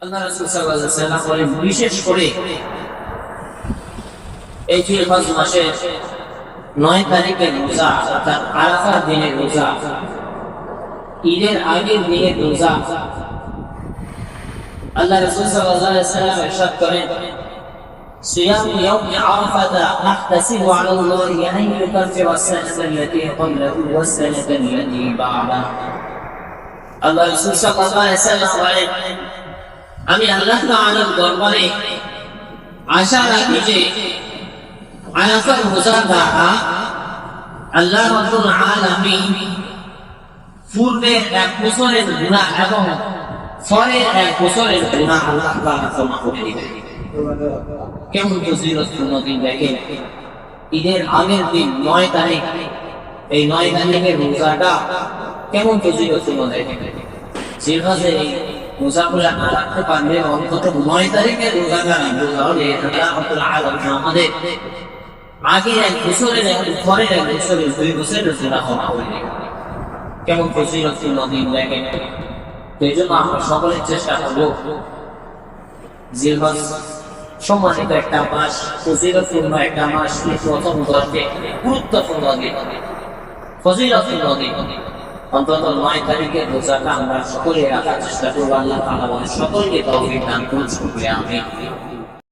আল্লাহ রাসূল সাল্লাল্লাহু আলাইহি ওয়াসাল্লাম বলেন, বিশেষ করে এই জিলহজ মাসের 9 তারিখের রোজা অর্থাৎ আরাফার দিনের রোজা, ঈদের আগের দিনের রোজা, আল্লাহ রাসূল সাল্লাল্লাহু আলাইহি ওয়াসাল্লাম ইরশাদ করেন, صيام يوم عرفة نحتسب على الله أن يكفر السنة التي قبله والسنة التي بعده. আল্লাহ রাসূল সাল্লাল্লাহু আলাইহি ওয়াসাল্লাম বলেন, আমি আল্লাহ তাআলার দরবারে আশা রাখি যে আরাফার রোজা দ্বারা আল্লাহ রাব্বুল আলামিন পূর্বের 1 বছরের গুনাহ এবং পরের 1 বছরের গুনাহ আল্লাহ তাআলা ক্ষমা করে দিবেন। কেমন ফজিলতপূর্ণ দিন দেখেন, ঈদের আগের দিন 9 তারিখ, এই 9 তারিখের রোজাটা কেমন ফজিলতপূর্ণ দেখেন। জিলহজের এই রোজাগুলা না রাখতে পারলে অন্তত 9 তারিখের রোজাটা রাখবো, তাহলে আল্লাহ রাব্বুল আলামিন আমাদের আগের 1 বছরের এবং পরের 1 বছরের 2 বছরের গুনাহ ক্ষমা করে দিবেন। কেমন ফজিলতপূর্ণ দিন দেখেন। তো এই জন্য আমরা সকলের চেষ্টা করবো জিলহজ সম্মানিত একটা মাস, ফজিলতপূর্ণ একটা মাস, প্রথম 10 দিন গুরুত্বপূর্ণ দিন, ফজিলতপূর্ণ দিন, অন্তত 9 তারিখের রোজাটা আমরা সকলে রাখার চেষ্টা করবো। আল্লাহ তাআলা সকলকে তৌফিক দান করুন। আমিন।